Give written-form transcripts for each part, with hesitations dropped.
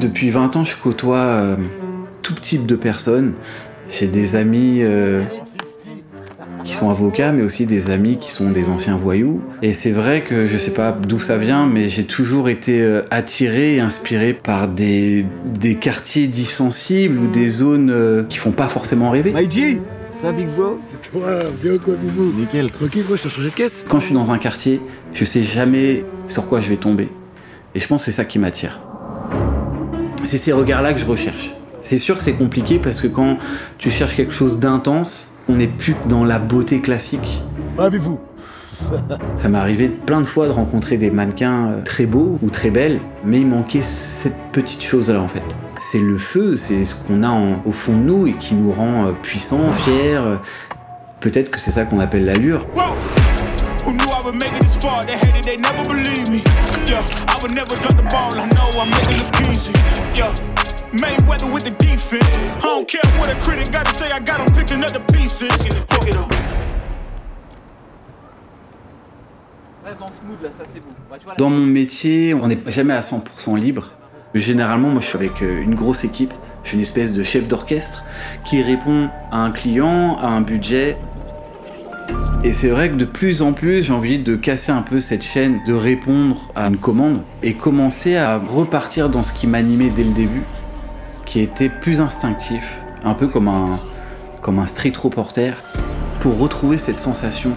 Depuis 20 ans, je côtoie tout type de personnes. J'ai des amis qui sont avocats, mais aussi des amis qui sont des anciens voyous. Et c'est vrai que je sais pas d'où ça vient, mais j'ai toujours été attiré et inspiré par des quartiers dits sensibles ou des zones qui font pas forcément rêver. Maïji, ça Big Bro? C'est toi, bien comme vous. Nickel. Tranquille, moi je t'ai changé de caisse. Quand je suis dans un quartier, je sais jamais sur quoi je vais tomber. Et je pense que c'est ça qui m'attire. C'est ces regards-là que je recherche. C'est sûr que c'est compliqué parce que quand tu cherches quelque chose d'intense, on n'est plus dans la beauté classique. Avez-vous? Ça m'est arrivé plein de fois de rencontrer des mannequins très beaux ou très belles, mais il manquait cette petite chose-là en fait. C'est le feu, c'est ce qu'on a au fond de nous et qui nous rend puissants, fiers. Peut-être que c'est ça qu'on appelle l'allure. Mayweather with the defense. I don't care what a critic got to say, I got him picking up the pieces. Hook it up. Dans mon métier, on n'est jamais à 100% libre. Généralement, moi je suis avec une grosse équipe. Je suis une espèce de chef d'orchestre qui répond à un client, à un budget. Et c'est vrai que de plus en plus, j'ai envie de casser un peu cette chaîne, de répondre à une commande et commencer à repartir dans ce qui m'animait dès le début, qui était plus instinctif, un peu comme un street reporter, pour retrouver cette sensation.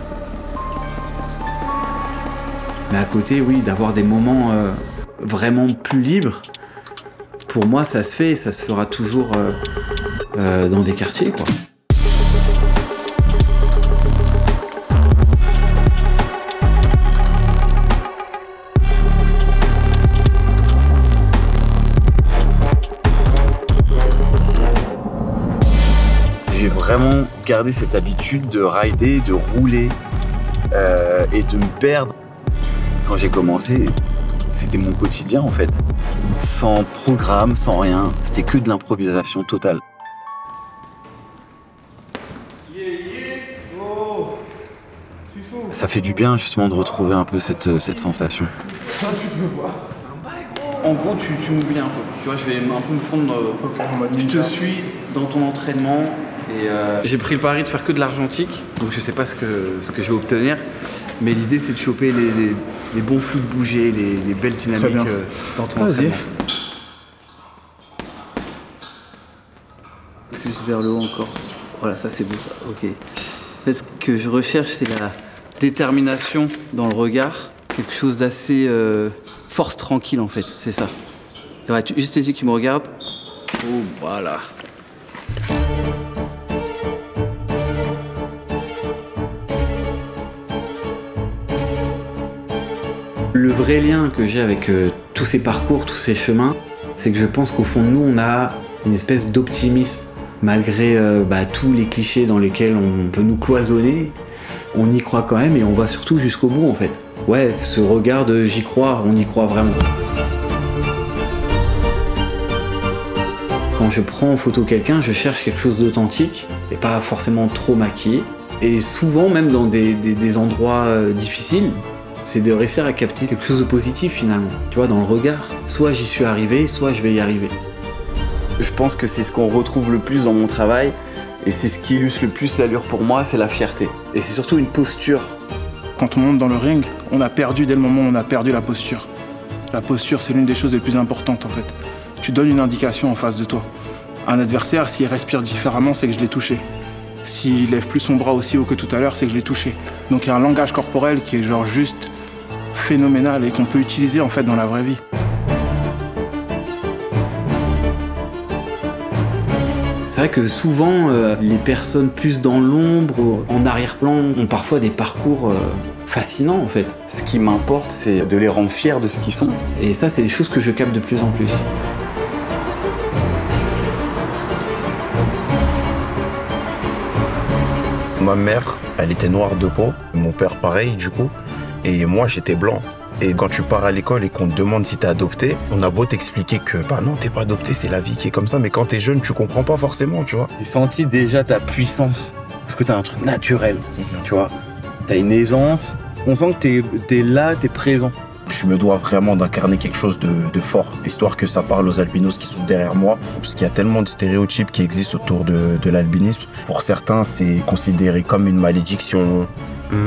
Mais à côté, oui, d'avoir des moments vraiment plus libres, pour moi ça se fait et ça se fera toujours dans des quartiers, quoi. J'ai vraiment gardé cette habitude de rider, de rouler et de me perdre. Quand j'ai commencé, c'était mon quotidien en fait. Sans programme, sans rien, c'était que de l'improvisation totale. Ça fait du bien justement de retrouver un peu cette sensation. Ça, tu peux voir. En gros, tu m'oublies un peu. Tu vois, je vais un peu me fondre. Je te suis dans ton entraînement. Et j'ai pris le pari de faire que de l'argentique, donc je sais pas ce que je vais obtenir, mais l'idée c'est de choper les bons flux de bouger, les belles dynamiques dans ton entraînement. Plus vers le haut encore. Voilà, ça c'est beau ça, ok. Ce que je recherche, c'est la détermination dans le regard, quelque chose d'assez force tranquille en fait, c'est ça. Ouais, juste les yeux qui me regardent. Oh, voilà. Le vrai lien que j'ai avec tous ces parcours, tous ces chemins, c'est que je pense qu'au fond de nous, on a une espèce d'optimisme. Malgré tous les clichés dans lesquels on peut nous cloisonner, on y croit quand même et on va surtout jusqu'au bout en fait. Ouais, ce regard de j'y crois, on y croit vraiment. Quand je prends en photo quelqu'un, je cherche quelque chose d'authentique et pas forcément trop maquillé. Et souvent, même dans des endroits difficiles, c'est de réussir à capter quelque chose de positif finalement, tu vois, dans le regard. Soit j'y suis arrivé, soit je vais y arriver. Je pense que c'est ce qu'on retrouve le plus dans mon travail et c'est ce qui illustre le plus l'allure pour moi, c'est la fierté. Et c'est surtout une posture. Quand on monte dans le ring, on a perdu dès le moment où on a perdu la posture. La posture, c'est l'une des choses les plus importantes en fait. Tu donnes une indication en face de toi. Un adversaire, s'il respire différemment, c'est que je l'ai touché. S'il lève plus son bras aussi haut que tout à l'heure, c'est que je l'ai touché. Donc il y a un langage corporel qui est genre juste phénoménal et qu'on peut utiliser en fait dans la vraie vie. C'est vrai que souvent, les personnes plus dans l'ombre, en arrière-plan, ont parfois des parcours fascinants en fait. Ce qui m'importe, c'est de les rendre fiers de ce qu'ils sont. Et ça, c'est des choses que je capte de plus en plus. Ma mère, elle était noire de peau, mon père pareil du coup, et moi j'étais blanc. Et quand tu pars à l'école et qu'on te demande si t'es adopté, on a beau t'expliquer que bah non, t'es pas adopté, c'est la vie qui est comme ça, mais quand t'es jeune, tu comprends pas forcément, tu vois. J'ai senti déjà ta puissance, parce que t'as un truc naturel, tu vois. T'as une aisance, on sent que t'es là, t'es présent. Je me dois vraiment d'incarner quelque chose de fort, histoire que ça parle aux albinos qui sont derrière moi, parce qu'il y a tellement de stéréotypes qui existent autour de l'albinisme. Pour certains, c'est considéré comme une malédiction,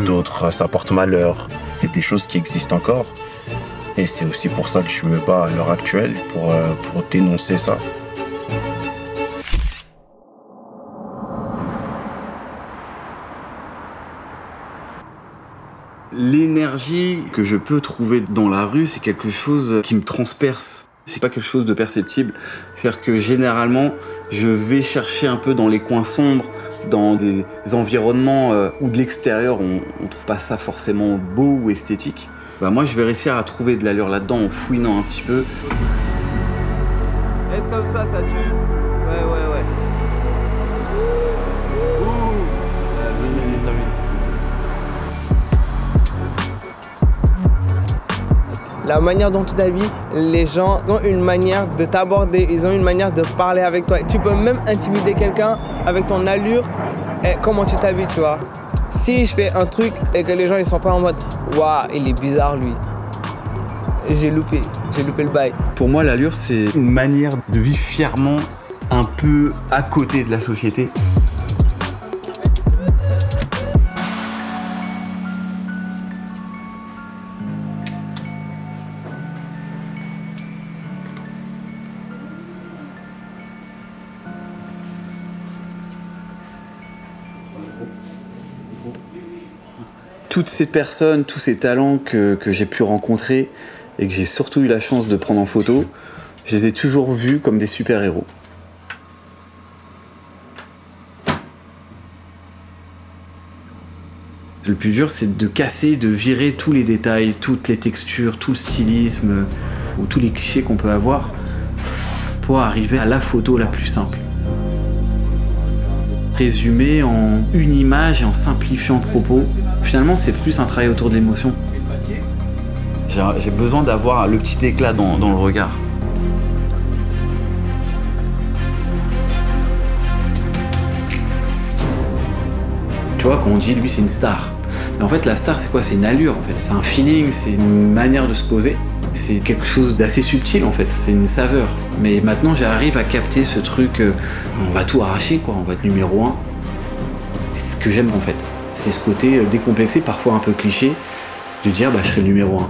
d'autres, ça porte malheur. C'est des choses qui existent encore, et c'est aussi pour ça que je me bats à l'heure actuelle, pour dénoncer ça. L'énergie que je peux trouver dans la rue, c'est quelque chose qui me transperce. C'est pas quelque chose de perceptible. C'est-à-dire que généralement, je vais chercher un peu dans les coins sombres, dans des environnements où de l'extérieur, on trouve pas ça forcément beau ou esthétique. Bah moi, je vais réussir à trouver de l'allure là-dedans en fouinant un petit peu. Est-ce comme ça tue? Ouais. La manière dont tu t'habilles, les gens ont une manière de t'aborder, ils ont une manière de parler avec toi. Tu peux même intimider quelqu'un avec ton allure et comment tu t'habilles, tu vois. Si je fais un truc et que les gens ils sont pas en mode « Waouh, il est bizarre lui », j'ai loupé le bail. Pour moi, l'allure, c'est une manière de vivre fièrement un peu à côté de la société. Toutes ces personnes, tous ces talents que j'ai pu rencontrer et que j'ai surtout eu la chance de prendre en photo, je les ai toujours vus comme des super-héros. Le plus dur, c'est de casser, de virer tous les détails, toutes les textures, tout le stylisme, ou tous les clichés qu'on peut avoir pour arriver à la photo la plus simple. Résumer en une image et en simplifiant le propos, finalement, c'est plus un travail autour de l'émotion. J'ai besoin d'avoir le petit éclat dans le regard. Tu vois, quand on dit lui c'est une star, mais en fait la star c'est quoi? C'est une allure en fait, c'est un feeling, c'est une manière de se poser. C'est quelque chose d'assez subtil en fait, c'est une saveur. Mais maintenant j'arrive à capter ce truc, on va tout arracher quoi, on va être numéro 1. Et c'est ce que j'aime en fait, c'est ce côté décomplexé, parfois un peu cliché, de dire bah je serai le numéro 1.